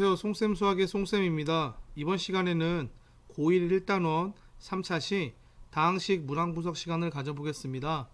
안녕하세요. 송쌤 수학의 송쌤입니다. 이번 시간에는 고1 1단원 3차시 다항식 문항분석 시간을 가져보겠습니다.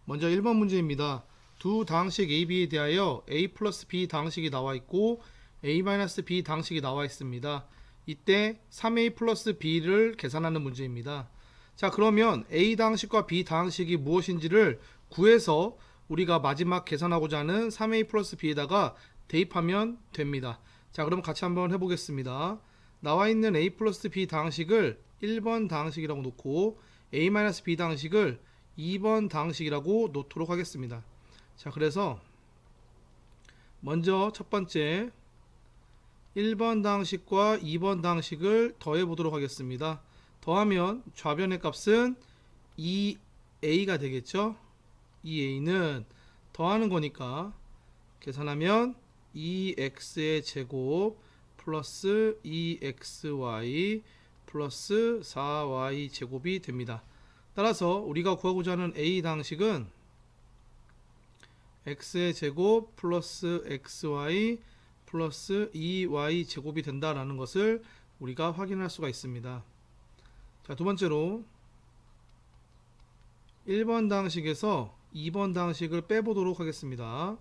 먼저 1번 문제입니다. 두 다항식 A, B에 대하여 A 플러스 B 다항식이 나와 있고 A 마이너스 B 다항식이 나와 있습니다. 이때 3A 플러스 B를 계산하는 문제입니다. 자, 그러면 A 다항식과 B 다항식이 무엇인지를 구해서 우리가 마지막 계산하고자 하는 3A 플러스 B에다가 대입하면 됩니다. 자, 그럼 같이 한번 해보겠습니다. 나와 있는 A 플러스 B 다항식을 1번 다항식이라고 놓고 A 마이너스 B 다항식을 2번 다항식이라고 놓도록 하겠습니다. 자, 그래서 먼저 첫 번째 1번 다항식과 2번 다항식을 더해 보도록 하겠습니다. 더하면 좌변의 값은 2a가 되겠죠. 2a는 더하는 거니까 계산하면 2x의 제곱 플러스 2xy 플러스 4y 제곱이 됩니다. 따라서 우리가 구하고자 하는 a 다항식은 x의 제곱 플러스 xy 플러스 2y 제곱이 된다라는 것을 우리가 확인할 수가 있습니다. 자, 두 번째로 1번 다항식에서 2번 다항식을 빼보도록 하겠습니다.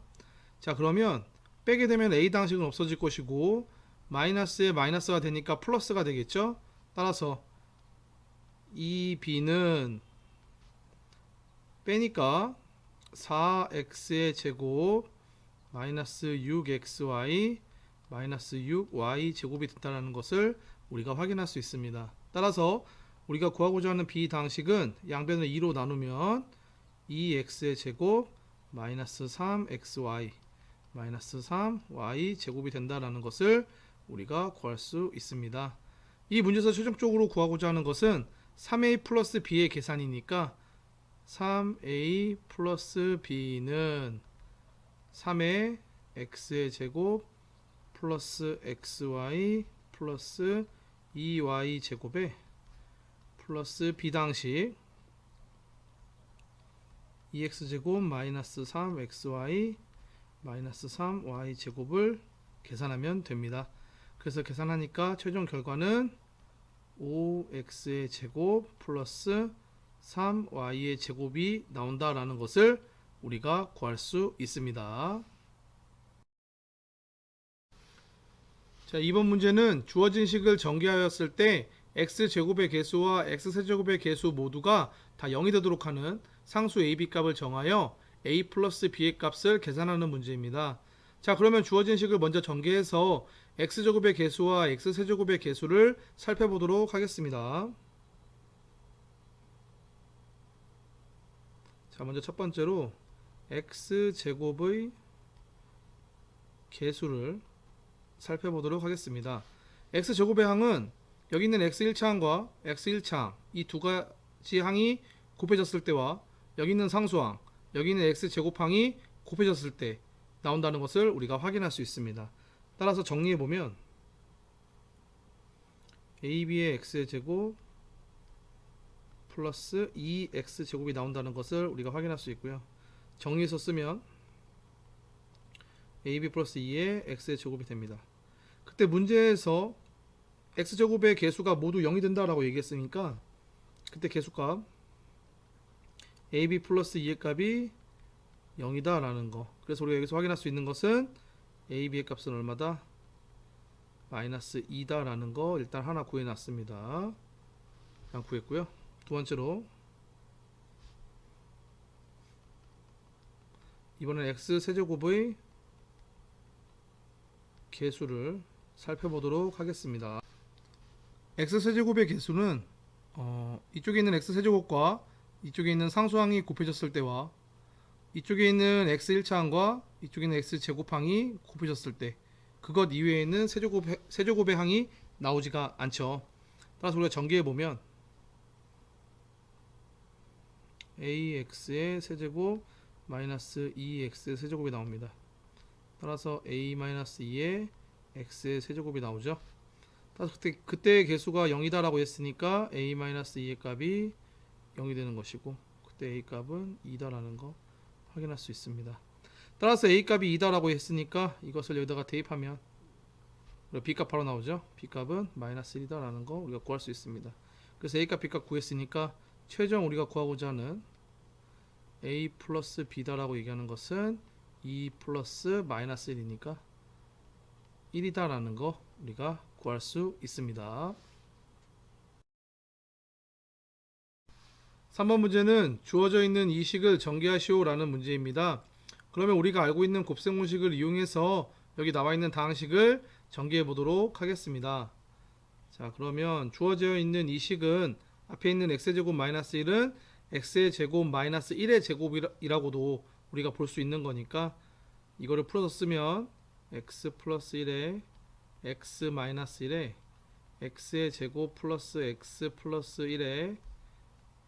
자, 그러면 빼게 되면 A 다항식은 없어질 것이고 마이너스에 마이너스가 되니까 플러스가 되겠죠. 따라서 2B는 빼니까 4x의 제곱 마이너스 6xy 마이너스 6y 제곱이 된다는 것을 우리가 확인할 수 있습니다. 따라서 우리가 구하고자 하는 B 다항식은 양변을 2로 나누면 2x의 제곱 마이너스 3xy 마이너스 3y 제곱이 된다는 것을 우리가 구할 수 있습니다. 이 문제에서 최종적으로 구하고자 하는 것은 3a 플러스 b의 계산이니까 3a 플러스 b는 3의 x의 제곱 플러스 xy 플러스 2y 제곱에 플러스 b당식 2x제곱 마이너스 3xy 마이너스 3y 제곱을 계산하면 됩니다. 그래서 계산하니까 최종 결과는 5x의 제곱 플러스 3y의 제곱이 나온다라는 것을 우리가 구할 수 있습니다. 자, 이번 문제는 주어진 식을 전개하였을 때 x제곱의 개수와 x세제곱의 개수 모두가 다 0이 되도록 하는 상수 ab 값을 정하여 a 플러스 b의 값을 계산하는 문제입니다. 자, 그러면 주어진 식을 먼저 전개해서 x제곱의 개수와 x세제곱의 개수를 살펴보도록 하겠습니다. 자, 먼저 첫 번째로 x제곱의 개수를 살펴보도록 하겠습니다. x제곱의 항은 여기 있는 x1차항과 x1차항 이 두 가지 항이 곱해졌을 때와 여기 있는 상수항 여기 있는 x제곱항이 곱해졌을 때 나온다는 것을 우리가 확인할 수 있습니다. 따라서 정리해보면 ab의 x의 제곱 플러스 2x제곱이 나온다는 것을 우리가 확인할 수 있고요. 정리해서 쓰면 ab 플러스 2의 x의 제곱이 됩니다. 그때 문제에서 x제곱의 개수가 모두 0이 된다라고 얘기했으니까 그때 개수값 ab 플러스 2의 값이 0이다 라는 거. 그래서 우리가 여기서 확인할 수 있는 것은 ab의 값은 얼마다? 마이너스 2다 라는 거 일단 하나 구해놨습니다. 그냥 구했고요. 두 번째로 이번엔 x세제곱의 개수를 살펴보도록 하겠습니다. x세제곱의 개수는 이쪽에 있는 x세제곱과 이쪽에 있는 상수항이 곱해졌을 때와 이쪽에 있는 x1차항과 이쪽에 있는 x제곱항이 곱해졌을 때 그것 이외에는 세제곱의 항이 나오지가 않죠. 따라서 우리가 전개해보면 ax의 세제곱 마이너스 2x의 세제곱이 나옵니다. 따라서 a 마이너스 2의 x의 세제곱이 나오죠. 따라서 그때의 개수가 0이다 라고 했으니까 a 마이너스 2의 값이 0이 되는 것이고 그때 a 값은 2다 라는 거 확인할 수 있습니다. 따라서 a 값이 2다 라고 했으니까 이것을 여기다가 대입하면 그리고 B값 바로 나오죠. B값은 마이너스 1이다 라는 거 우리가 구할 수 있습니다. 그래서 A값 B값 구했으니까 최종 우리가 구하고자 하는 A 플러스 B다 라고 얘기하는 것은 2 플러스 마이너스 1이니까 1이다 라는 거 우리가 구할 수 있습니다. 3번 문제는 주어져 있는 이 식을 전개하시오 라는 문제입니다. 그러면 우리가 알고 있는 곱셈 공식을 이용해서 여기 나와 있는 다항식을 전개해 보도록 하겠습니다. 자, 그러면 주어져 있는 이 식은 앞에 있는 x제곱 마이너스 1은 x의 제곱 마이너스 1의 제곱이라고도 우리가 볼 수 있는 거니까 이거를 풀어서 쓰면 x 플러스 1에 x 마이너스 1에 x의 제곱 플러스 x 플러스 1에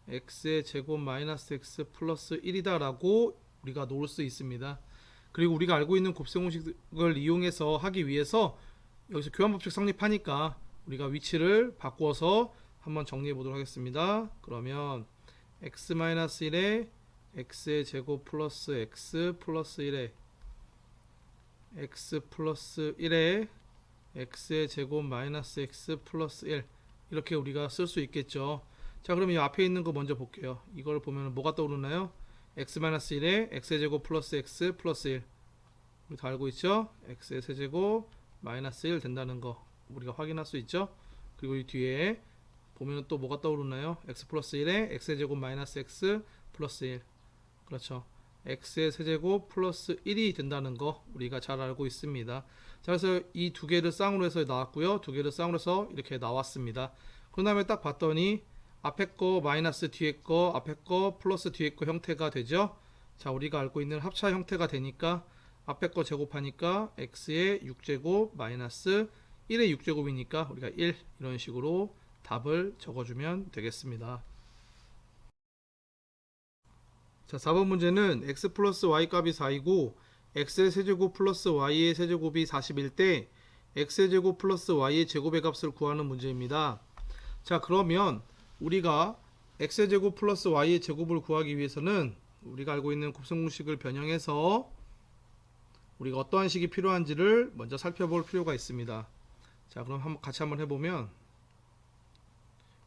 x의 제곱 마이너스 x 플러스 1이다 라고 우리가 놓을 수 있습니다. 그리고 우리가 알고 있는 곱셈 공식을 이용해서 하기 위해서 여기서 교환법칙 성립하니까 우리가 위치를 바꾸어서 한번 정리해 보도록 하겠습니다. 그러면 x 마이너스 1에 x의 제곱 플러스 x 플러스 1에 x 플러스 1에 x의 제곱 마이너스 x 플러스 1 이렇게 우리가 쓸 수 있겠죠. 자, 그러면 이 앞에 있는 거 먼저 볼게요. 이걸 보면 뭐가 떠오르나요? x-1에 x의 제곱 플러스 x 플러스 1 우리 다 알고 있죠? x의 세제곱 마이너스 1 된다는 거 우리가 확인할 수 있죠? 그리고 이 뒤에 보면 또 뭐가 떠오르나요? x 플러스 1에 x의 제곱 마이너스 x 플러스 1 그렇죠. x의 세제곱 플러스 1이 된다는 거 우리가 잘 알고 있습니다. 자, 그래서 이 두 개를 쌍으로 해서 나왔고요. 두 개를 쌍으로 해서 이렇게 나왔습니다. 그 다음에 딱 봤더니 앞에 거 마이너스 뒤에 거 앞에 거 플러스 뒤에 거 형태가 되죠. 자, 우리가 알고 있는 합차 형태가 되니까 앞에 거 제곱하니까 x의 6제곱 마이너스 1의 6제곱이니까 우리가 1 이런 식으로 답을 적어주면 되겠습니다. 자, 4번 문제는 x 플러스 y 값이 4이고 x의 세제곱 플러스 y의 세제곱이 40일 때 x의 제곱 플러스 y의 제곱의 값을 구하는 문제입니다. 자, 그러면 우리가 x의 제곱 플러스 y의 제곱을 구하기 위해서는 우리가 알고 있는 곱셈 공식을 변형해서 우리가 어떠한 식이 필요한지를 먼저 살펴볼 필요가 있습니다. 자, 그럼 같이 한번 해보면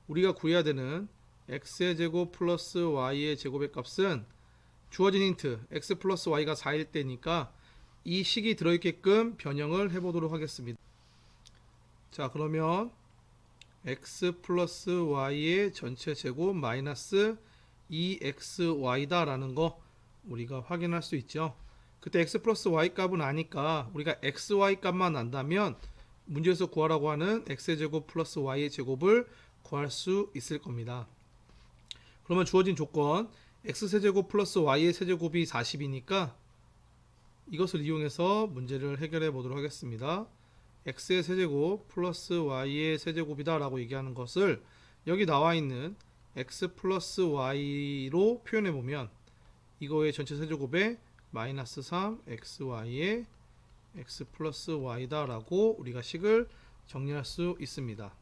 우리가 구해야 되는 x의 제곱 플러스 y의 제곱의 값은 주어진 힌트 x 플러스 y가 4일 때니까 이 식이 들어있게끔 변형을 해보도록 하겠습니다. 자, 그러면 x 플러스 y의 전체 제곱 마이너스 2xy다 라는 거 우리가 확인할 수 있죠. 그때 x 플러스 y 값은 아니까 우리가 xy 값만 안다면 문제에서 구하라고 하는 x의 제곱 플러스 y의 제곱을 구할 수 있을 겁니다. 그러면 주어진 조건 x세제곱 플러스 y의 세제곱이 40이니까 이것을 이용해서 문제를 해결해 보도록 하겠습니다. x의 세제곱 플러스 y의 세제곱이다 라고 얘기하는 것을 여기 나와 있는 x 플러스 y로 표현해 보면 이거의 전체 세제곱에 마이너스 3 xy의 x 플러스 y다 라고 우리가 식을 정리할 수 있습니다.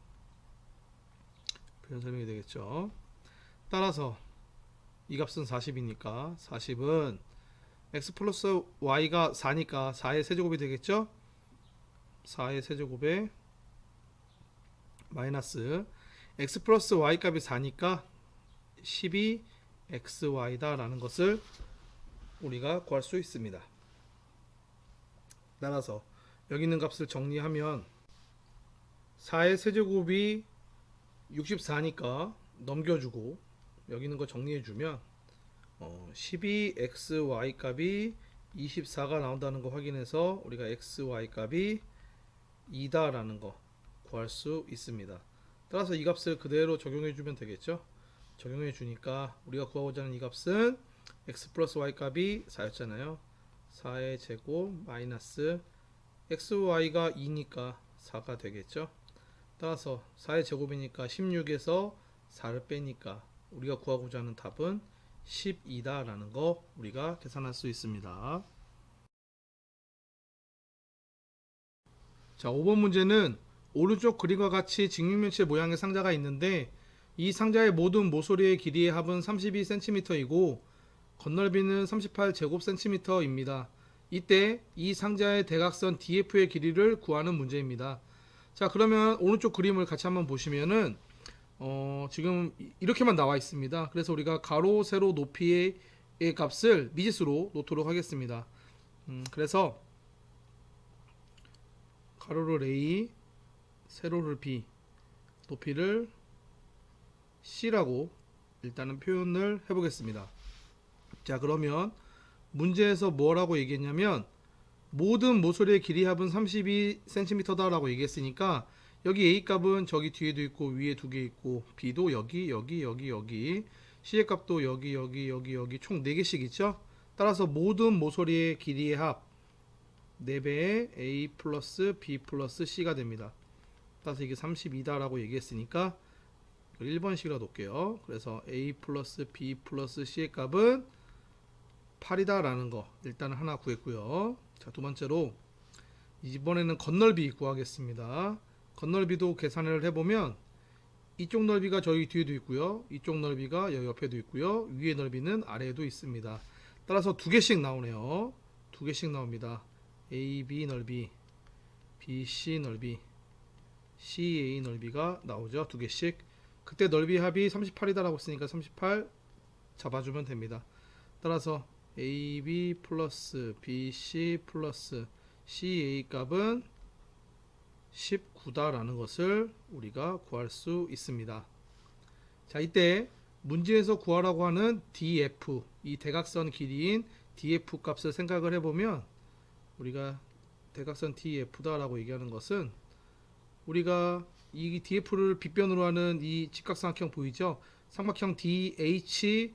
표현 설명이 되겠죠. 따라서 이 값은 40이니까 40은 x 플러스 y가 4니까 4의 세제곱이 되겠죠. 4의 세제곱에 마이너스 x 플러스 y 값이 4니까 12xy다 라는 것을 우리가 구할 수 있습니다. 따라서 여기 있는 값을 정리하면 4의 세제곱이 64니까 넘겨주고 여기 있는 거 정리해주면 12xy 값이 24가 나온다는 거 확인해서 우리가 xy 값이 2다 라는 거 구할 수 있습니다. 따라서 이 값을 그대로 적용해 주면 되겠죠. 적용해 주니까 우리가 구하고자 하는 이 값은 x 플러스 y 값이 4였잖아요. 4의 제곱 마이너스 xy가 2니까 4가 되겠죠. 따라서 4의 제곱이니까 16에서 4를 빼니까 우리가 구하고자 하는 답은 12다 라는 거 우리가 계산할 수 있습니다. 자, 5번 문제는 오른쪽 그림과 같이 직육면체 모양의 상자가 있는데 이 상자의 모든 모서리의 길이의 합은 32cm이고 건널비는 38제곱cm입니다. 이때 이 상자의 대각선 DF의 길이를 구하는 문제입니다. 자, 그러면 오른쪽 그림을 같이 한번 보시면은 지금 이렇게만 나와 있습니다. 그래서 우리가 가로, 세로, 높이의 값을 미지수로 놓도록 하겠습니다. 그래서 가로를 A, 세로를 B, 높이를 C라고 일단은 표현을 해보겠습니다. 자, 그러면 문제에서 뭐라고 얘기했냐면 모든 모서리의 길이 합은 32cm다 라고 얘기했으니까 여기 A 값은 저기 뒤에도 있고 위에 두 개 있고 B도 여기 C의 값도 여기 총 4개씩 있죠. 따라서 모든 모서리의 길이의 합 4배의 A 플러스 B 플러스 C가 됩니다. 따라서 이게 32다 라고 얘기했으니까 1번식으로 놓을게요. 그래서 A 플러스 B 플러스 C의 값은 8이다 라는 거 일단 하나 구했고요. 자, 두 번째로 이번에는 건널비 구하겠습니다. 건널비도 계산을 해보면 이쪽 넓이가 저희 뒤에도 있고요. 이쪽 넓이가 여기 옆에도 있고요. 위의 넓이는 아래에도 있습니다. 따라서 두 개씩 나오네요. 두 개씩 나옵니다. AB 넓이, BC 넓이, CA 넓이가 나오죠. 두 개씩. 그때 넓이 합이 38이다 라고 했으니까 38 잡아주면 됩니다. 따라서 AB 플러스 BC 플러스 CA 값은 19다 라는 것을 우리가 구할 수 있습니다. 자, 이때 문제에서 구하라고 하는 DF, 이 대각선 길이인 DF 값을 생각을 해보면 우리가 대각선 DF다 라고 얘기하는 것은 우리가 이 DF를 빗변으로 하는 이 직각삼각형 보이죠? 삼각형 DHF를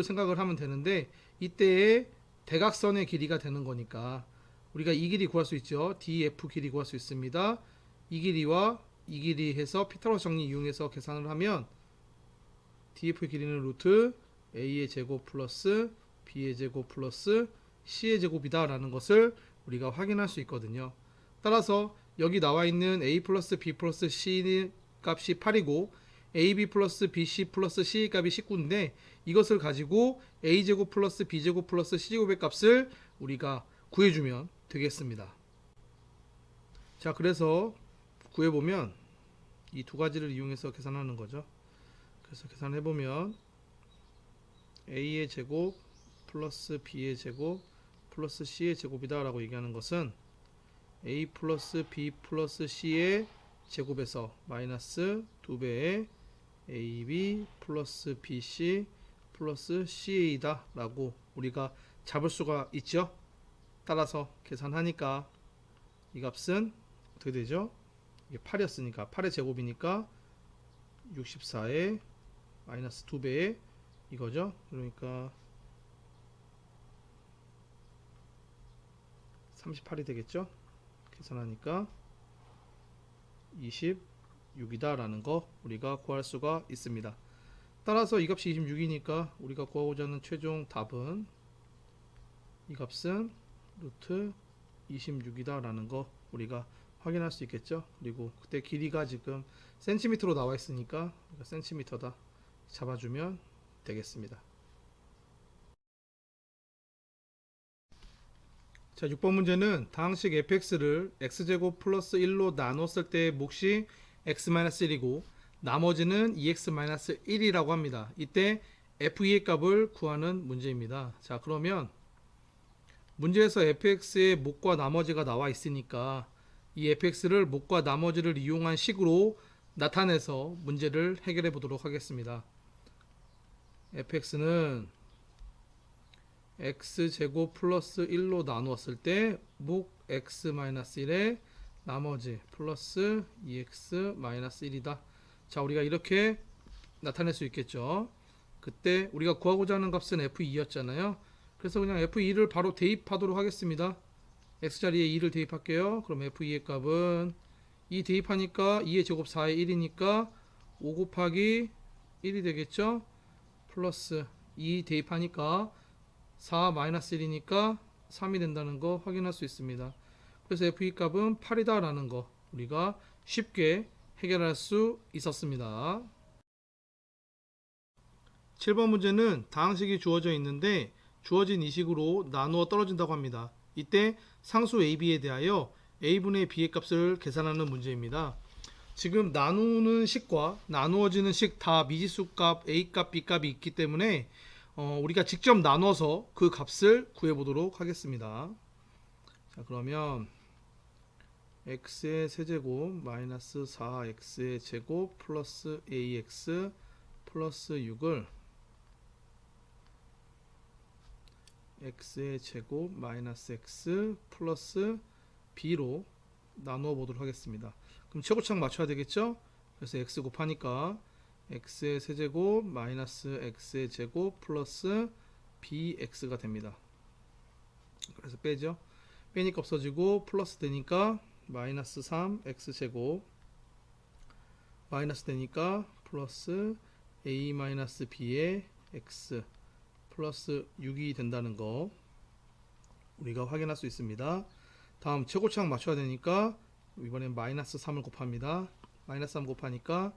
생각을 하면 되는데 이때의 대각선의 길이가 되는 거니까 우리가 이 길이 구할 수 있죠. DF 길이 구할 수 있습니다. 이 길이와 이 길이 해서 피타고라스 정리 이용해서 계산을 하면 DF의 길이는 루트 A의 제곱 플러스 B의 제곱 플러스 C의 제곱이다 라는 것을 우리가 확인할 수 있거든요. 따라서 여기 나와 있는 A 플러스 B 플러스 C 값이 8이고 AB 플러스 BC 플러스 C 값이 19인데 이것을 가지고 A제곱 플러스 B제곱 플러스 C제곱의 값을 우리가 구해주면 되겠습니다. 자, 그래서 구해보면 이 두 가지를 이용해서 계산하는 거죠. 그래서 계산해보면 A의 제곱 플러스 B의 제곱 플러스 C의 제곱이다 라고 얘기하는 것은 A 플러스 B 플러스 C의 제곱에서 마이너스 2배의 AB 플러스 BC 플러스 CA다 라고 우리가 잡을 수가 있죠. 따라서 계산하니까 이 값은 어떻게 되죠? 이게 8이었으니까 8의 제곱이니까 64의 마이너스 2배의 이거죠. 그러니까 38이 되겠죠. 계산하니까 26이다 라는 거 우리가 구할 수가 있습니다. 따라서 이 값이 26이니까 우리가 구하고자 하는 최종 답은 이 값은 루트 26이다 라는 거 우리가 확인할 수 있겠죠. 그리고 그때 길이가 지금 센티미터로 나와 있으니까 센티미터다 잡아주면 되겠습니다. 자, 6번 문제는 다항식 fx를 x제곱 플러스 1로 나눴을 때의 몫이 x-1이고 나머지는 2x-1이라고 합니다. 이때 f2의 값을 구하는 문제입니다. 자, 그러면 문제에서 fx의 몫과 나머지가 나와 있으니까 이 fx를 몫과 나머지를 이용한 식으로 나타내서 문제를 해결해 보도록 하겠습니다. fx는 x제곱 플러스 1로 나누었을 때 목 x-1에 나머지 플러스 2x-1이다. 자, 우리가 이렇게 나타낼 수 있겠죠. 그때 우리가 구하고자 하는 값은 f2였잖아요. 그래서 그냥 f2를 바로 대입하도록 하겠습니다. x자리에 2를 대입할게요. 그럼 f2의 값은 2 대입하니까 2의 제곱 4의 1이니까 5 곱하기 1이 되겠죠. 플러스 2 대입하니까 4 마이너스 1이니까 3이 된다는 거 확인할 수 있습니다. 그래서 f2 값은 8이다 라는 거 우리가 쉽게 해결할 수 있었습니다. 7번 문제는 다항식이 주어져 있는데 주어진 이 식으로 나누어 떨어진다고 합니다. 이때 상수 AB에 대하여 a분의 b의 값을 계산하는 문제입니다. 지금 나누는 식과 나누어지는 식 다 미지수 값 a 값 b 값이 있기 때문에 우리가 직접 나눠서 그 값을 구해보도록 하겠습니다. 자, 그러면 x의 세제곱 마이너스 4x의 제곱 플러스 ax 플러스 6을 x의 제곱 마이너스 x 플러스 b로 나누어 보도록 하겠습니다. 그럼 최고창 맞춰야 되겠죠? 그래서 x 곱하니까 x의 세제곱 마이너스 x의 제곱 플러스 bx가 됩니다. 그래서 빼죠. 빼니까 없어지고 플러스 되니까 마이너스 3 x제곱 마이너스 되니까 플러스 a 마이너스 b의 x 플러스 6이 된다는 거 우리가 확인할 수 있습니다. 다음 최고창 맞춰야 되니까 이번엔 마이너스 3을 곱합니다. 마이너스 3 곱하니까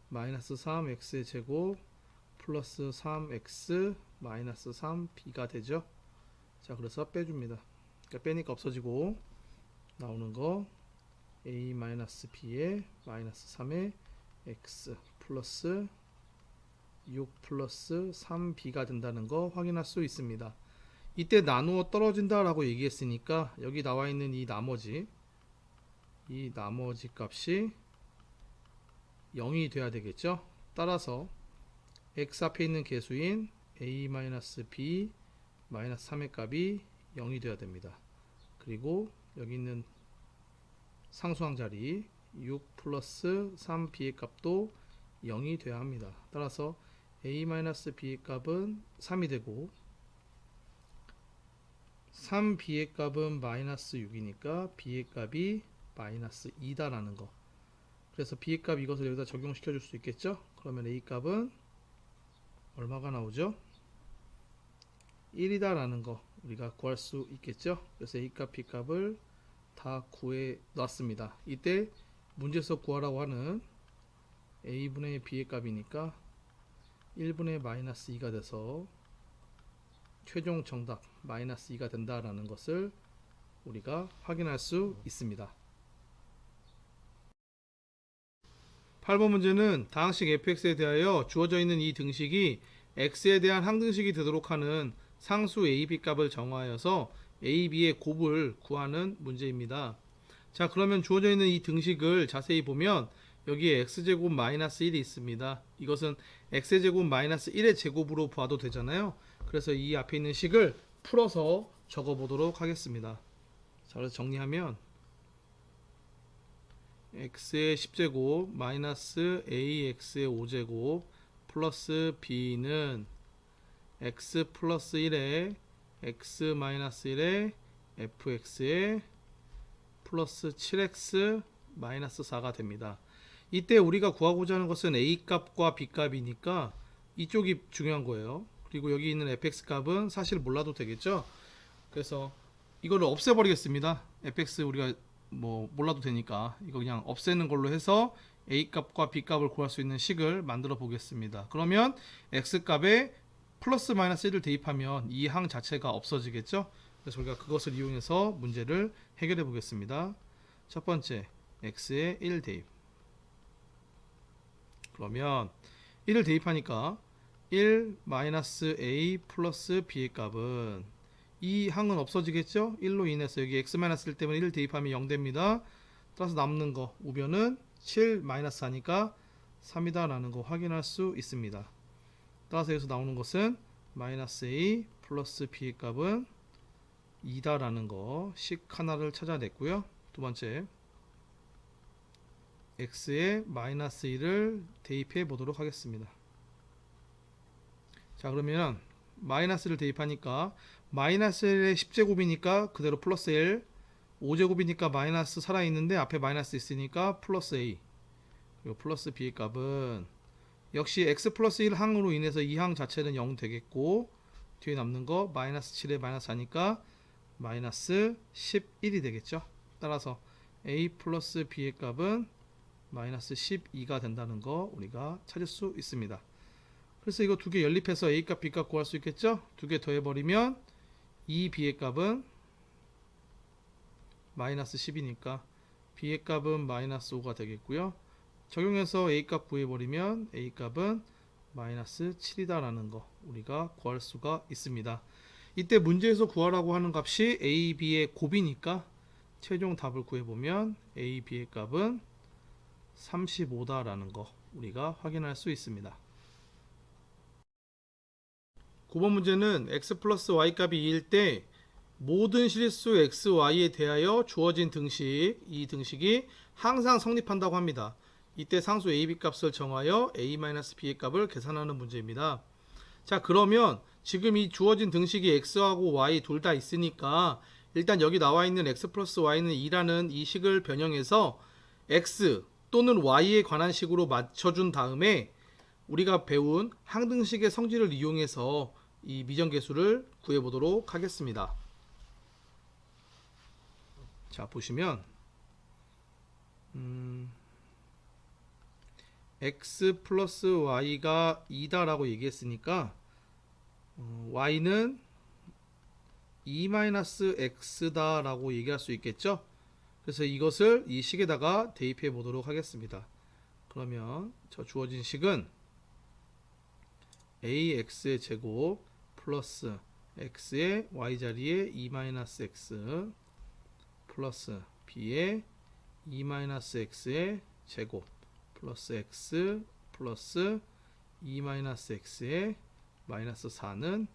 마이너스 3x의 제곱 플러스 3x 마이너스 3b가 되죠. 자, 그래서 빼줍니다. 그러니까 빼니까 없어지고 나오는 거 a 마이너스 b의 마이너스 3의 x 플러스 6 플러스 3b가 된다는 거 확인할 수 있습니다. 이때 나누어 떨어진다 라고 얘기했으니까 여기 나와 있는 이 나머지 값이 0이 돼야 되겠죠. 따라서 x 앞에 있는 개수인 a-b 3의 값이 0이 돼야 됩니다. 그리고 여기 있는 상수항 자리 6 플러스 3b의 값도 0이 돼야 합니다. 따라서 a-b의 값은 3이 되고 3b의 값은 마이너스 6이니까 b의 값이 마이너스 2다라는 거. 그래서 b의 값 이것을 여기다 적용시켜 줄 수 있겠죠. 그러면 a 값은 얼마가 나오죠? 1이다 라는 거 우리가 구할 수 있겠죠. 그래서 a 값 b 값을 다 구해 놨습니다. 이때 문제에서 구하라고 하는 a분의 b의 값이니까 1분의 마이너스 2가 돼서 최종 정답 마이너스 2가 된다라는 것을 우리가 확인할 수 있습니다. 8번 문제는 다항식 fx에 대하여 주어져 있는 이 등식이 x에 대한 항등식이 되도록 하는 상수 a, b 값을 정하여서 a, b의 곱을 구하는 문제입니다. 자, 그러면 주어져 있는 이 등식을 자세히 보면 여기에 x제곱 마이너스 1이 있습니다. 이것은 x제곱 마이너스 1의 제곱으로 봐도 되잖아요. 그래서 이 앞에 있는 식을 풀어서 적어 보도록 하겠습니다. 자, 그래서 정리하면 x의 10제곱 마이너스 ax의 5제곱 플러스 b는 x 플러스 1에 x 마이너스 1에 fx에 플러스 7x 마이너스 4가 됩니다. 이때 우리가 구하고자 하는 것은 a 값과 b 값이니까 이쪽이 중요한 거예요. 그리고 여기 있는 fx 값은 사실 몰라도 되겠죠. 그래서 이거를 없애버리겠습니다. fx 우리가 뭐 몰라도 되니까 이거 그냥 없애는 걸로 해서 a 값과 b 값을 구할 수 있는 식을 만들어 보겠습니다. 그러면 x 값에 플러스 마이너스 1을 대입하면 이 항 자체가 없어지겠죠. 그래서 우리가 그것을 이용해서 문제를 해결해 보겠습니다. 첫 번째 x에 1 대입. 그러면 1을 대입하니까 1 마이너스 a 플러스 b의 값은 이 항은 없어지겠죠. 1로 인해서 여기 x 마이너스 1 때문에 1 대입하면 0 됩니다. 따라서 남는 거 우변은 7 마이너스 4니까 3이다 라는 거 확인할 수 있습니다. 따라서 여기서 나오는 것은 마이너스 a 플러스 b의 값은 2다 라는 거 식 하나를 찾아냈고요. 두 번째 x에 마이너스 1을 대입해 보도록 하겠습니다. 자, 그러면 마이너스를 대입하니까 마이너스 1의 10제곱이니까 그대로 플러스 1, 5제곱이니까 마이너스 살아있는데 앞에 마이너스 있으니까 플러스 a, 그리고 플러스 b의 값은 역시 x 플러스 1 항으로 인해서 이 항 자체는 0 되겠고 뒤에 남는 거 마이너스 7에 마이너스 4니까 마이너스 11이 되겠죠. 따라서 a 플러스 b의 값은 마이너스 12가 된다는 거 우리가 찾을 수 있습니다. 그래서 이거 두 개 연립해서 a 값 b 값 구할 수 있겠죠. 두 개 더해버리면 2b의 값은 마이너스 10이니까 b의 값은 마이너스 5가 되겠고요. 적용해서 a 값 구해버리면 a 값은 마이너스 7이다 라는 거 우리가 구할 수가 있습니다. 이때 문제에서 구하라고 하는 값이 a, b의 곱이니까 최종 답을 구해보면 a, b의 값은 35다 라는 거 우리가 확인할 수 있습니다. 9번 문제는 x 플러스 y 값이 2일 때 모든 실수 x, y에 대하여 주어진 등식, 이 등식이 항상 성립한다고 합니다. 이때 상수 a, b 값을 정하여 a-b의 값을 계산하는 문제입니다. 자, 그러면 지금 이 주어진 등식이 x하고 y 둘 다 있으니까 일단 여기 나와 있는 x 플러스 y는 2라는 이 식을 변형해서 x 또는 y에 관한 식으로 맞춰준 다음에 우리가 배운 항등식의 성질을 이용해서 이 미정계수를 구해보도록 하겠습니다. 자, 보시면 x 플러스 y가 2다 라고 얘기했으니까 y는 2-x다 라고 얘기할 수 있겠죠. 그래서 이것을 이 식에다가 대입해 보도록 하겠습니다. 그러면 저 주어진 식은 ax의 제곱 플러스 x의 y자리에 2-x 플러스 b의 2-x의 제곱 플러스 x 플러스 2-x의 마이너스 4는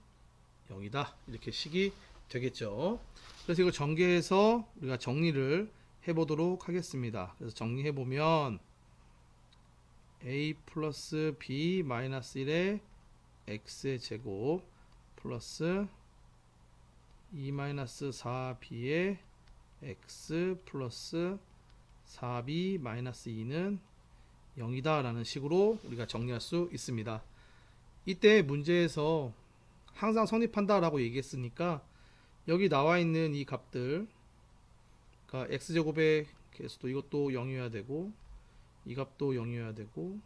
0이다 이렇게 식이 되겠죠. 그래서 이걸 전개해서 우리가 정리를 해보도록 하겠습니다. 그래서 정리해보면 a 플러스 b 마이너스 1의 x의 제곱 플러스 2-4b의 x 플러스 4b 마이너스 2는 0이다 라는 식으로 우리가 정리할 수 있습니다. 이때 문제에서 항상 성립한다 라고 얘기했으니까 여기 나와 있는 이 값들, 그러니까 x제곱의 개수도 이것도 0이어야 되고 이 값도 0이어야 되고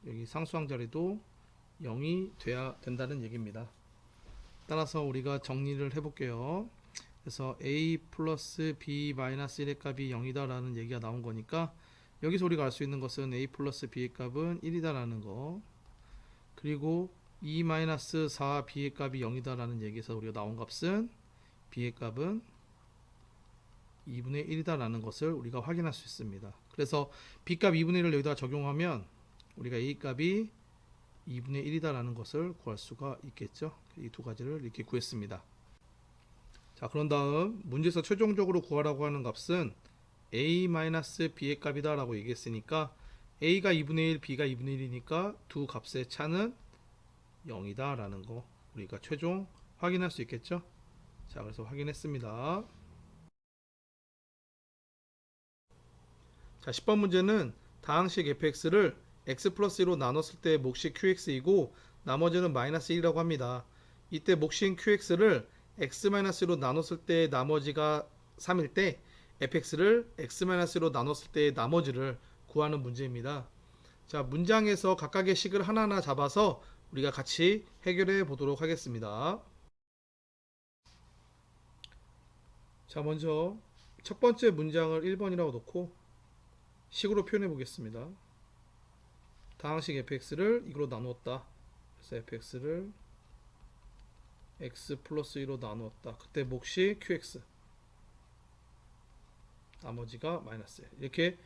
여기 상수항 자리도 0이 돼야 된다는 얘기입니다. 따라서 우리가 정리를 해볼게요. 그래서 a 플러스 b 마이너스 1의 값이 0이다 라는 얘기가 나온 거니까 여기서 우리가 알 수 있는 것은 a 플러스 b의 값은 1이다 라는 거, 그리고 2-4b의 값이 0이다 라는 얘기에서 우리가 나온 값은 b의 값은 2분의 1이다 라는 것을 우리가 확인할 수 있습니다. 그래서 b값 2분의 1을 여기다 적용하면 우리가 a값이 2분의 1이다 라는 것을 구할 수가 있겠죠. 이 두 가지를 이렇게 구했습니다. 자, 그런 다음 문제에서 최종적으로 구하라고 하는 값은 a-b의 값이다 라고 얘기했으니까 a가 2분의 1, b가 2분의 1이니까 두 값의 차는 0이다 라는 거 우리가 최종 확인할 수 있겠죠. 자, 그래서 확인했습니다. 자, 10번 문제는 다항식 fx를 x 플러스 1로 나눴을 때 몫이 qx이고 나머지는 마이너스 1이라고 합니다. 이때 몫인 qx를 x-1로 나눴을 때 나머지가 3일 때 fx를 x-1로 나눴을 때 나머지를 구하는 문제입니다. 자, 문장에서 각각의 식을 하나하나 잡아서 우리가 같이 해결해 보도록 하겠습니다. 자, 먼저 첫 번째 문장을 1번이라고 놓고 식으로 표현해 보겠습니다. 다항식 fx를 이걸로 나누었다. 그래서 fx를 x 플러스 2로 나누었다. 그때 몫이 qx, 나머지가 마이너스 1. 이렇게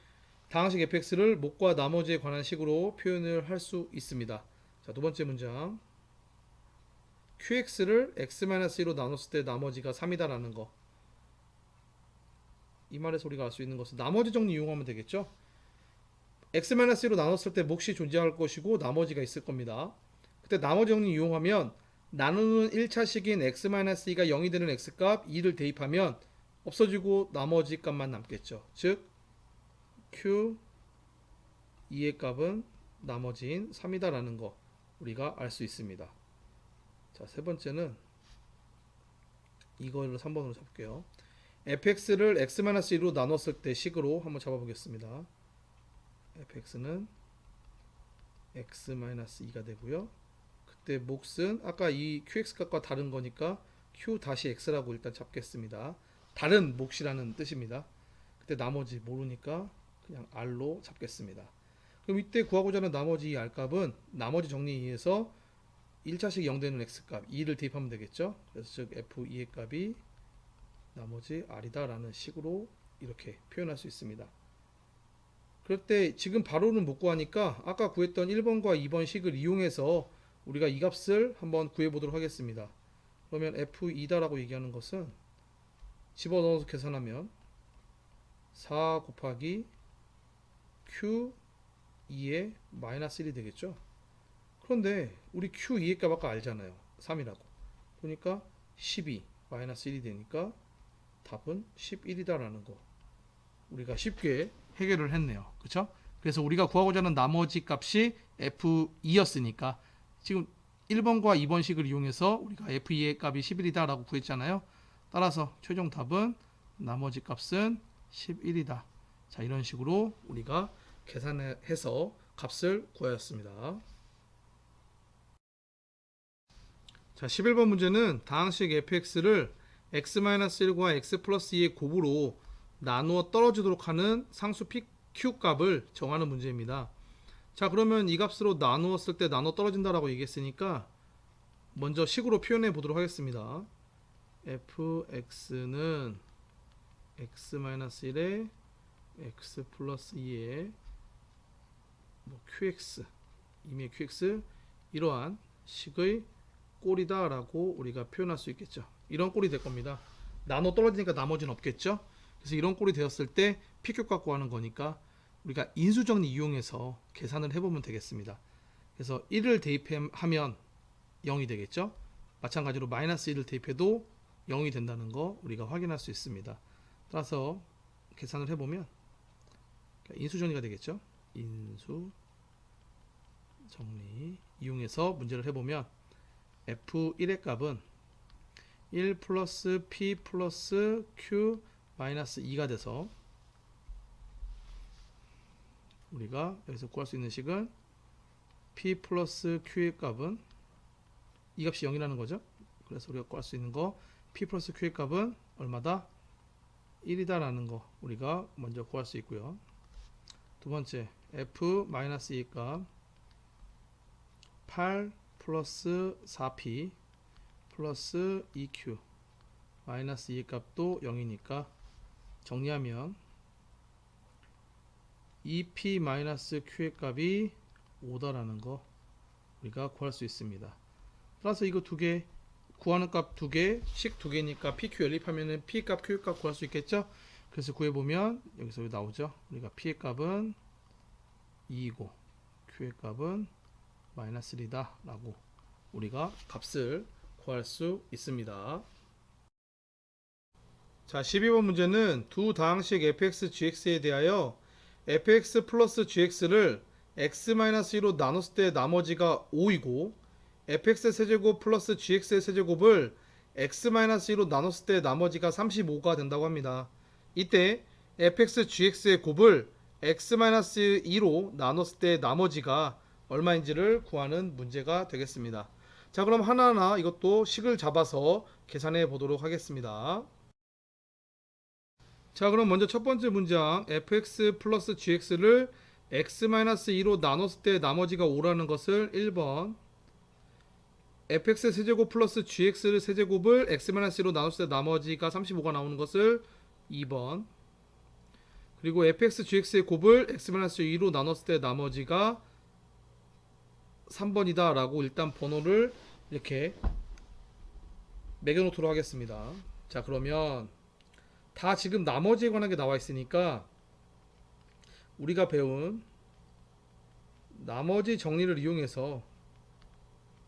다항식 fx를 몫과 나머지에 관한 식으로 표현을 할 수 있습니다. 자, 두 번째 문장, qx를 x-2로 나눴을 때 나머지가 3이다 라는 거, 이 말에서 우리가 알 수 있는 것은 나머지 정리 이용하면 되겠죠. x-2로 나눴을 때 몫이 존재할 것이고 나머지가 있을 겁니다. 그때 나머지 정리 이용하면 나누는 1차식인 x-2가 0이 되는 x값 2를 대입하면 없어지고 나머지 값만 남겠죠. 즉 q 2의 값은 나머지인 3이다 라는 거 우리가 알 수 있습니다. 자, 세 번째는 이걸로 3번으로 잡을게요. fx를 x-2로 나눴을 때 식으로 한번 잡아보겠습니다. fx는 x-2가 되고요. 그때 몫은 아까 이 qx 값과 다른 거니까 q-x라고 일단 잡겠습니다. 다른 몫이라는 뜻입니다. 그때 나머지 모르니까 그냥 R로 잡겠습니다. 그럼 이때 구하고자 하는 나머지 이 R값은 나머지 정리에 의해서 1차식 0 되는 X값 2를 대입하면 되겠죠. 그래서 즉 F2의 값이 나머지 R이다 라는 식으로 이렇게 표현할 수 있습니다. 그럴 때 지금 바로는 못 구하니까 아까 구했던 1번과 2번 식을 이용해서 우리가 이 값을 한번 구해보도록 하겠습니다. 그러면 F2다라고 얘기하는 것은 집어넣어서 계산하면 4 곱하기 Q2의 마이너스 1이 되겠죠. 그런데 우리 Q2의 값 아까 알잖아요. 3이라고. 그러니까 12 마이너스 1이 되니까 답은 11이다 라는 거 우리가 쉽게 해결을 했네요. 그렇죠? 그래서 우리가 구하고자 하는 나머지 값이 F2였으니까 지금 1번과 2번 식을 이용해서 우리가 F2의 값이 11이다 라고 구했잖아요. 따라서 최종 답은 나머지 값은 11이다. 자, 이런 식으로 우리가 계산해서 값을 구하였습니다. 자, 11번 문제는 다항식 fx를 x-1과 x 플러스 2의 곱으로 나누어 떨어지도록 하는 상수 q 값을 정하는 문제입니다. 자, 그러면 이 값으로 나누었을 때 나눠 떨어진다라고 얘기했으니까 먼저 식으로 표현해 보도록 하겠습니다. fx는 x-1에 x 플러스 2에 qx 이미 qx 이러한 식의 꼴이다 라고 우리가 표현할 수 있겠죠. 이런 꼴이 될 겁니다. 나눠 떨어지니까 나머지는 없겠죠. 그래서 이런 꼴이 되었을 때 PQ 갖고 하는 거니까 우리가 인수정리 이용해서 계산을 해보면 되겠습니다. 그래서 1을 대입하면 0이 되겠죠. 마찬가지로 마이너스 1을 대입해도 0이 된다는 거 우리가 확인할 수 있습니다. 따라서 계산을 해보면 인수정리가 되겠죠. 인수정리 이용해서 문제를 해보면 F1의 값은 1 플러스 P 플러스 Q 마이너스 2가 돼서 우리가 여기서 구할 수 있는 식은 P 플러스 Q의 값은 이 값이 0이라는 거죠. 그래서 우리가 구할 수 있는 거 P 플러스 Q의 값은 얼마다? 1이다 라는 거 우리가 먼저 구할 수 있고요. 두 번째 F 마이너스 2의 값 8 플러스 4P 플러스 2Q 마이너스 2의 값도 0이니까 정리하면 2P 마이너스 Q의 값이 5다라는 거 우리가 구할 수 있습니다. 따라서 이거 두 개 구하는 값 두 개, 식 두 개니까 PQ 연립하면은 P 값, Q 값 구할 수 있겠죠? 그래서 구해보면 여기서 나오죠. 우리가 P의 값은 2이고 Q의 값은 마이너스 1이다 라고 우리가 값을 구할 수 있습니다. 자, 12번 문제는 두 다항식 fx, gx에 대하여 fx 플러스 gx를 x-1로 나눴을 때 나머지가 5이고 fx의 세제곱 플러스 gx의 세제곱을 x-1로 나눴을 때 나머지가 35가 된다고 합니다. 이때 fx, gx의 곱을 x-2로 나눴을 때 나머지가 얼마인지를 구하는 문제가 되겠습니다. 자, 그럼 하나하나 이것도 식을 잡아서 계산해 보도록 하겠습니다. 자, 그럼 먼저 첫 번째 문장 fx 플러스 gx를 x-2로 나눴을 때 나머지가 5라는 것을 1번 fx의 세제곱 플러스 gx의 세제곱을 x-2로 나눴을 때 나머지가 35가 나오는 것을 2번 그리고 fx, gx의 곱을 x-2로 나눴을 때 나머지가 3번이다 라고 일단 번호를 이렇게 매겨놓도록 하겠습니다. 자, 그러면 다 지금 나머지에 관한 게 나와 있으니까 우리가 배운 나머지 정리를 이용해서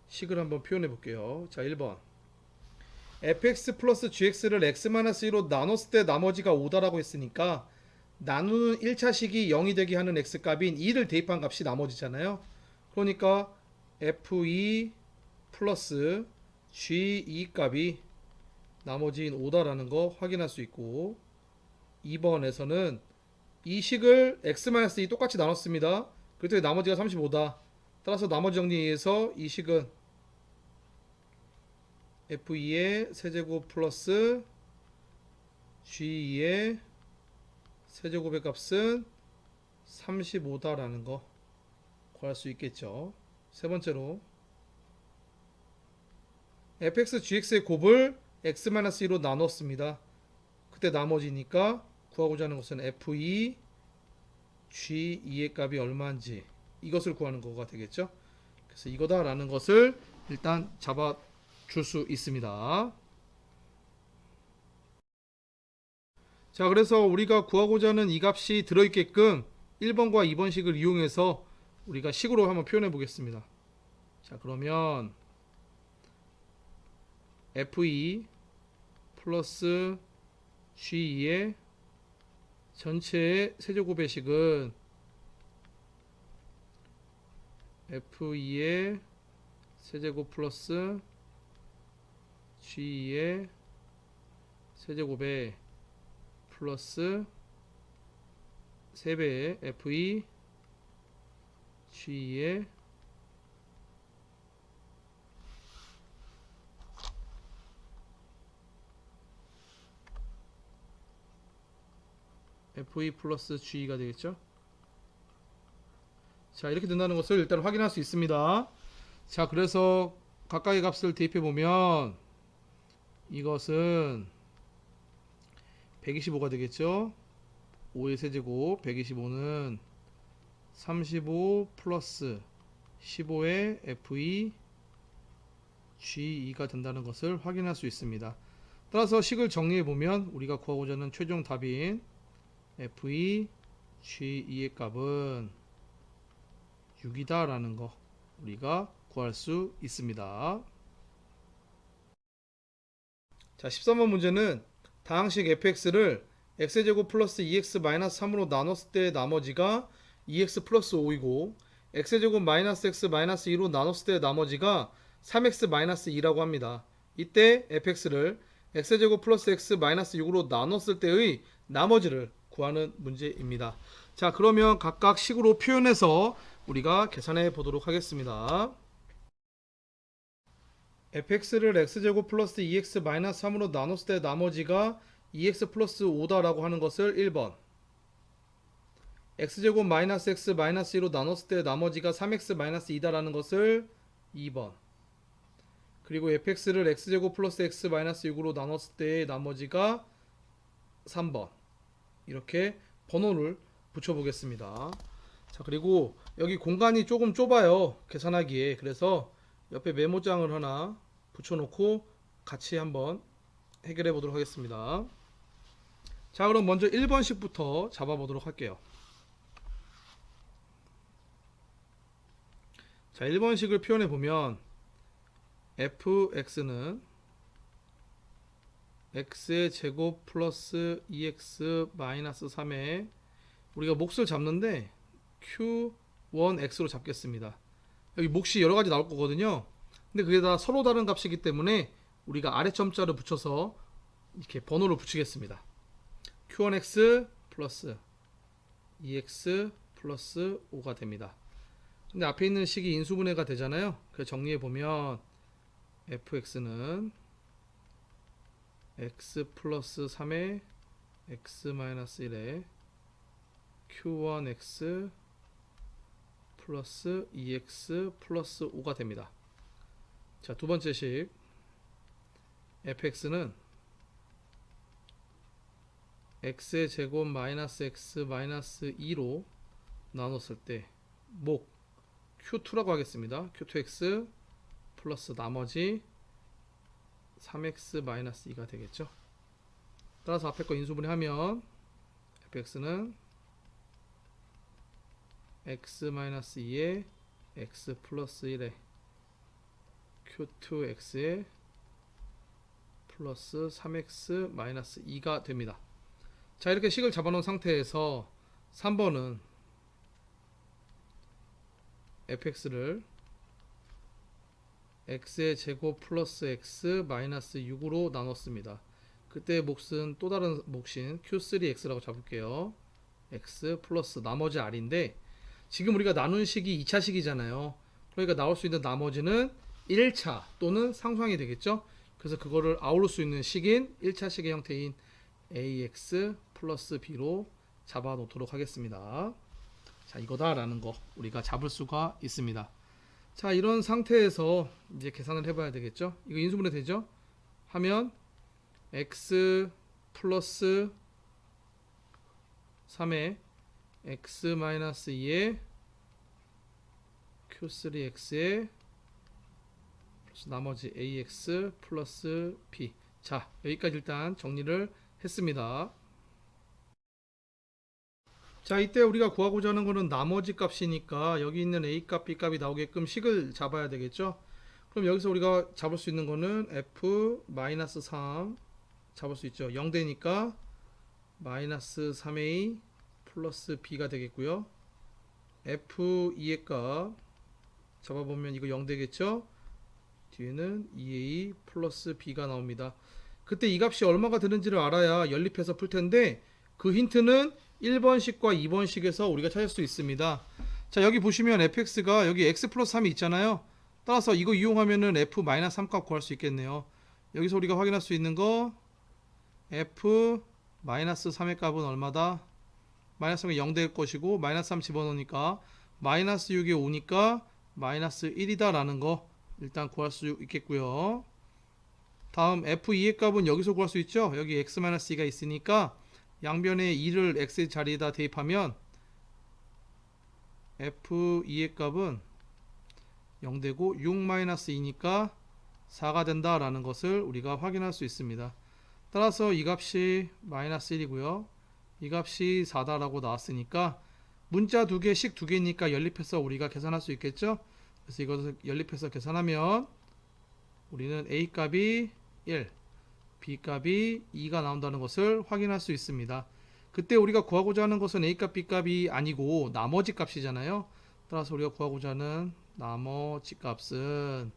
식을 한번 표현해 볼게요. 자, 1번 fx 플러스 gx를 x-1로 나눴을 때 나머지가 5다라고 했으니까 나누는 1차식이 0이 되게 하는 x값인 2를 대입한 값이 나머지잖아요. 그러니까 f2 플러스 g2 값이 나머지인 5다라는 거 확인할 수 있고 2번에서는 이 식을 x-2 똑같이 나눴습니다. 그랬더니 나머지가 35다. 따라서 나머지 정리해서 이 식은 f2의 세제곱 플러스 g2의 세제곱의 값은 35다라는 거 구할 수 있겠죠. 세 번째로 fx, gx의 곱을 x-2로 나눴습니다. 그때 나머지니까 구하고자 하는 것은 f2, g2의 값이 얼마인지 이것을 구하는 거가 되겠죠. 그래서 이거다라는 것을 일단 잡아 줄 수 있습니다. 자, 그래서 우리가 구하고자 하는 이 값이 들어있게끔 1번과 2번 식을 이용해서 우리가 식으로 한번 표현해 보겠습니다. 자, 그러면 F2 플러스 G2의 전체의 세제곱의 식은 F2의 세제곱 플러스 G2의 세제곱에 플러스 3배의 F2 G2의 F2 플러스 G2가 되겠죠. 자, 이렇게 된다는 것을 일단 확인할 수 있습니다. 자, 그래서 각각의 값을 대입해 보면 이것은 125가 되겠죠. 5의 세제곱 125는 35 플러스 15의 F2 G2가 된다는 것을 확인할 수 있습니다. 따라서 식을 정리해 보면 우리가 구하고자 하는 최종 답인 F2 G2의 값은 6이다 라는 거 우리가 구할 수 있습니다. 자, 13번 문제는 다항식 fx를 x제곱 플러스 2x 마이너스 3으로 나눴을 때 나머지가 2x 플러스 5이고 x제곱 마이너스 x 마이너스 2로 나눴을 때 나머지가 3x 마이너스 2라고 합니다. 이때 fx를 x제곱 플러스 x 마이너스 6으로 나눴을 때의 나머지를 구하는 문제입니다. 자, 그러면 각각 식으로 표현해서 우리가 계산해 보도록 하겠습니다. fx를 x제곱 플러스 2x 마이너스 3으로 나눴을 때 나머지가 2x 플러스 5다라고 하는 것을 1번, x제곱 마이너스 x 마이너스 2로 나눴을 때 나머지가 3x 마이너스 2다라는 것을 2번, 그리고 fx를 x제곱 플러스 x 마이너스 6으로 나눴을 때 나머지가 3번, 이렇게 번호를 붙여보겠습니다. 자, 그리고 여기 공간이 조금 좁아요, 계산하기에. 그래서 옆에 메모장을 하나 붙여놓고 같이 한번 해결해 보도록 하겠습니다. 자, 그럼 먼저 1번식부터 잡아보도록 할게요. 자, 1번식을 표현해 보면 fx는 x의 제곱 플러스 2x 마이너스 3에 우리가 몫을 잡는데 q1x로 잡겠습니다. 여기 몫이 여러가지 나올 거거든요. 근데 그게 다 서로 다른 값이기 때문에 우리가 아래점자를 붙여서 이렇게 번호를 붙이겠습니다. q1x 플러스 2x 플러스 5가 됩니다. 근데 앞에 있는 식이 인수분해가 되잖아요. 그래서 정리해 보면 fx는 x 플러스 3에 x 마이너스 1에 q1x 플러스 2x 플러스 5가 됩니다. 자, 두 번째 식 fx는 x의 제곱 마이너스 x 마이너스 2로 나눴을 때 목 q2라고 하겠습니다. q2x 플러스 나머지 3x 마이너스 2가 되겠죠. 따라서 앞에 거 인수분해하면 fx는 x 마이너스 2에 x 플러스 1에 q2x에 플러스 3x 마이너스 2가 됩니다. 자, 이렇게 식을 잡아놓은 상태에서 3번은 fx를 x의 제곱 플러스 x 마이너스 6으로 나눴습니다. 그때 몫은 또 다른 몫인 q3x라고 잡을게요. x 플러스 나머지 r인데 지금 우리가 나눈 식이 2차 식이잖아요. 그러니까 나올 수 있는 나머지는 1차 또는 상수항이 되겠죠. 그래서 그거를 아우를 수 있는 식인 1차 식의 형태인 ax 플러스 b로 잡아 놓도록 하겠습니다. 자, 이거다라는 거 우리가 잡을 수가 있습니다. 자, 이런 상태에서 이제 계산을 해봐야 되겠죠. 이거 인수분해 되죠? 하면 x 플러스 3에 x 마이너스 2에 q3x에 플러스 나머지 ax 플러스 b. 자, 여기까지 일단 정리를 했습니다. 자, 이때 우리가 구하고자 하는 거는 나머지 값이니까 여기 있는 a 값, b 값이 나오게끔 식을 잡아야 되겠죠. 그럼 여기서 우리가 잡을 수 있는 거는 f-3 잡을 수 있죠. 0되니까 마이너스 3a 플러스 b가 되겠고요. f2의 값 잡아보면 이거 0 되겠죠. 뒤에는 2a 플러스 b가 나옵니다. 그때 이 값이 얼마가 되는지를 알아야 연립해서 풀 텐데 그 힌트는 1번식과 2번식에서 우리가 찾을 수 있습니다. 자, 여기 보시면 fx가 여기 x 플러스 3이 있잖아요. 따라서 이거 이용하면은 f-3 값 구할 수 있겠네요. 여기서 우리가 확인할 수 있는 거 f-3의 값은 얼마다? 마이너스 3이 0 될 것이고 마이너스 3 집어넣으니까 마이너스 6이 5니까 마이너스 1이다 라는 거 일단 구할 수 있겠고요. 다음 f2의 값은 여기서 구할 수 있죠. 여기 x-2가 있으니까 양변에 2를 x 자리에다 대입하면 f2의 값은 0 되고 6-2니까 4가 된다 라는 것을 우리가 확인할 수 있습니다. 따라서 이 값이 마이너스 1이고요. 이 값이 4다 라고 나왔으니까 문자 두 개, 식 두 개니까 연립해서 우리가 계산할 수 있겠죠. 그래서 이것을 연립해서 계산하면 우리는 a 값이 1, b 값이 2가 나온다는 것을 확인할 수 있습니다. 그때 우리가 구하고자 하는 것은 a 값, b 값이 아니고 나머지 값이잖아요. 따라서 우리가 구하고자 하는 나머지 값은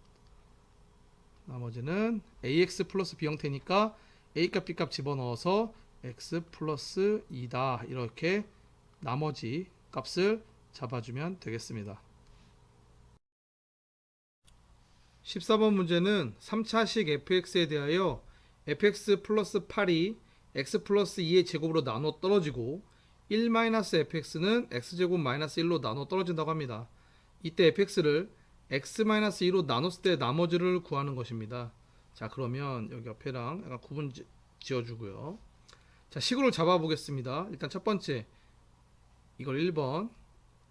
나머지는 ax 플러스 b 형태니까 a 값, b 값 집어넣어서 x 플러스 2다 이렇게 나머지 값을 잡아주면 되겠습니다. 14번 문제는 3차식 fx에 대하여 fx 플러스 8이 x 플러스 2의 제곱으로 나눠 떨어지고 1-fx는 x제곱 마이너스 1로 나눠 떨어진다고 합니다. 이때 fx를 x-2로 나눴을 때 나머지를 구하는 것입니다. 자, 그러면 여기 옆에랑 약간 구분 지어주고요. 자, 식으로 잡아 보겠습니다. 일단 첫 번째 이걸 1번,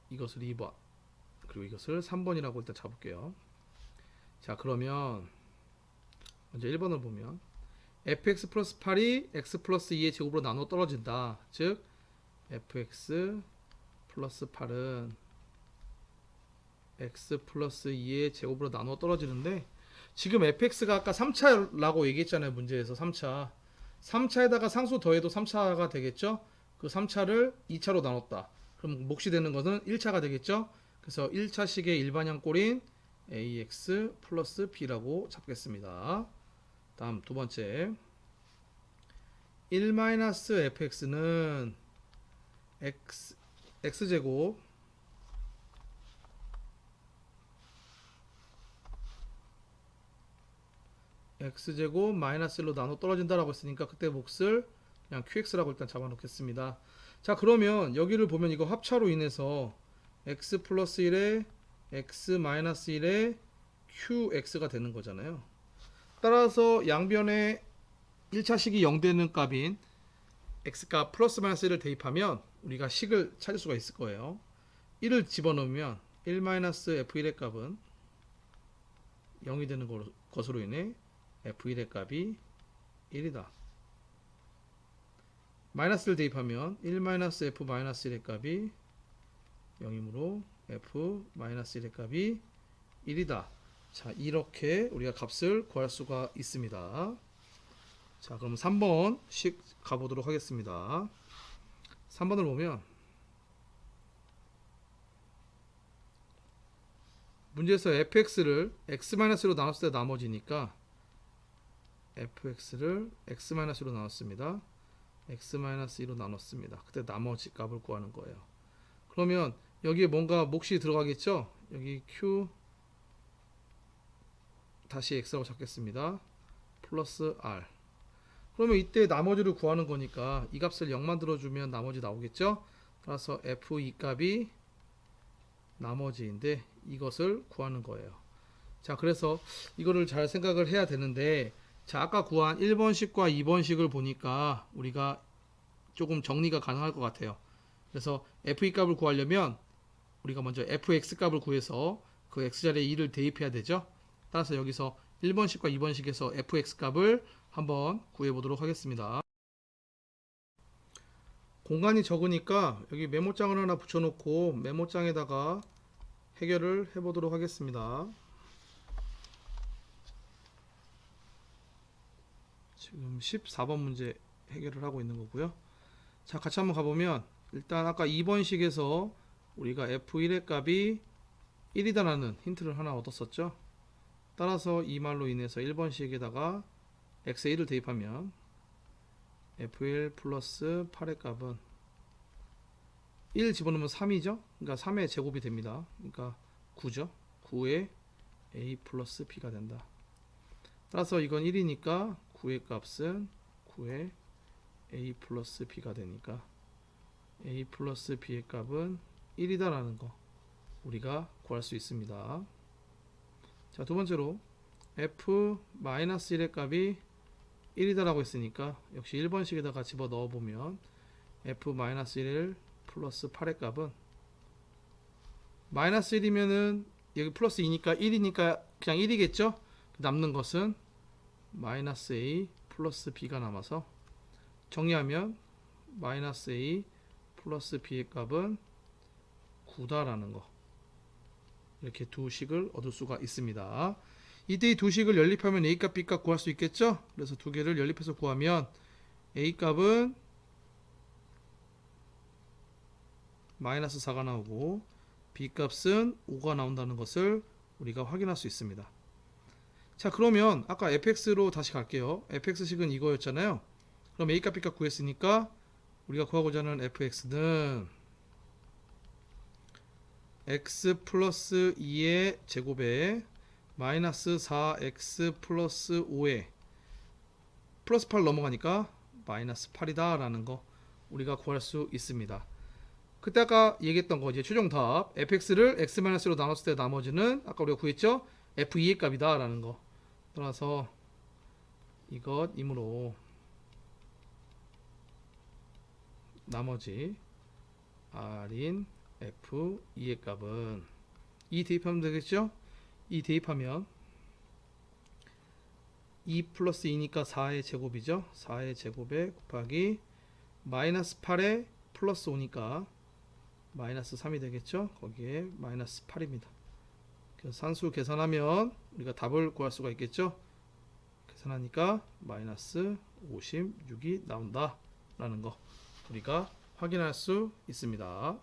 이것을 2번, 그리고 이것을 3번이라고 일단 잡을게요. 자, 그러면 먼저 1번을 보면 fx 플러스 8이 x 플러스 2의 제곱으로 나눠 떨어진다. 즉 fx 플러스 8은 x 플러스 2의 제곱으로 나눠 떨어지는데 지금 fx가 아까 3차라고 얘기했잖아요. 문제에서 3차 3차에다가 상수 더해도 3차가 되겠죠. 그 3차를 2차로 나눴다. 그럼 몫이 되는 것은 1차가 되겠죠. 그래서 1차식의 일반형 꼴인 ax 플러스 b라고 잡겠습니다. 다음 두 번째 1-fx는 x제곱 x제곱 마이너스 1로 나눠 떨어진다라고 했으니까 그때 몫을 그냥 qx라고 일단 잡아 놓겠습니다. 자, 그러면 여기를 보면 이거 합차로 인해서 x 플러스 1에 x 마이너스 1에 qx가 되는 거잖아요. 따라서 양변에 1차식이 0 되는 값인 x값 플러스 마이너스 1을 대입하면 우리가 식을 찾을 수가 있을 거예요. 1을 집어넣으면 1-f1의 값은 0이 되는 것으로 인해 f1의 값이 1이다. 마이너스를 대입하면 1-f-1의 값이 0이므로 f-1의 값이 1이다. 자, 이렇게 우리가 값을 구할 수가 있습니다. 자, 그럼 3번씩 가보도록 하겠습니다. 3번을 보면 문제에서 fx를 x-로 나눴을 때 나머지니까 fx를 x-로 나눴습니다. x-2로 나눴습니다. 그때 나머지 값을 구하는 거예요. 그러면 여기에 뭔가 몫이 들어가겠죠? 여기 q 다시 x라고 잡겠습니다. 플러스 r. 그러면 이때 나머지를 구하는 거니까 이 값을 0만 들어주면 나머지 나오겠죠. 따라서 f2 값이 나머지인데 이것을 구하는 거예요. 자, 그래서 이거를 잘 생각을 해야 되는데, 자, 아까 구한 1번식과 2번식을 보니까 우리가 조금 정리가 가능할 것 같아요. 그래서 f2 값을 구하려면 우리가 먼저 fx 값을 구해서 그 x자리에 2를 대입해야 되죠. 따라서 여기서 1번식과 2번식에서 fx 값을 한번 구해 보도록 하겠습니다. 공간이 적으니까 여기 메모장을 하나 붙여놓고 메모장에다가 해결을 해보도록 하겠습니다. 지금 14번 문제 해결을 하고 있는 거고요. 자, 같이 한번 가보면 일단 아까 2번식에서 우리가 f1의 값이 1이다라는 힌트를 하나 얻었었죠. 따라서 이 말로 인해서 1번식에다가 x의 1을 대입하면 f1 플러스 8의 값은 1 집어넣으면 3이죠. 그러니까 3의 제곱이 됩니다. 그러니까 9죠. 9의 a 플러스 b가 된다. 따라서 이건 1이니까 9의 값은 9의 a 플러스 b가 되니까 a 플러스 b의 값은 1이다 라는 거 우리가 구할 수 있습니다. 자, 두 번째로 f-1의 값이 1이다 라고 했으니까 역시 1번식에다가 집어 넣어 보면 f-1 플러스 8의 값은 마이너스 1이면은 여기 플러스 2니까 1이니까 그냥 1이겠죠. 남는 것은 마이너스 a 플러스 b가 남아서 정리하면 마이너스 a 플러스 b의 값은 9다라는 거, 이렇게 두 식을 얻을 수가 있습니다. 이때 이 두 식을 연립하면 a 값 b 값 구할 수 있겠죠. 그래서 두 개를 연립해서 구하면 a 값은 마이너스 4가 나오고 b 값은 5가 나온다는 것을 우리가 확인할 수 있습니다. 자, 그러면 아까 fx로 다시 갈게요. fx식은 이거였잖아요. 그럼 a 값 b 값 구했으니까 우리가 구하고자 하는 fx는 x 플러스 2의 제곱에 마이너스 4x 플러스 5에 플러스 8 넘어가니까 마이너스 8이다 라는 거 우리가 구할 수 있습니다. 그때 아까 얘기했던 거 이제 최종 답 fx를 x-로 나눴을 때 나머지는 아까 우리가 구했죠. f2의 값이다 라는 거. 따라서 이것이므로 나머지 r인 f2의 값은 2 대입하면 되겠죠. 2 대입하면 2 플러스 2니까 4의 제곱이죠. 4의 제곱에 곱하기 마이너스 8에 플러스 5니까 마이너스 3이 되겠죠. 거기에 마이너스 8입니다. 그래서 산수 계산하면 우리가 답을 구할 수가 있겠죠. 계산하니까 마이너스 56이 나온다 라는 거 우리가 확인할 수 있습니다.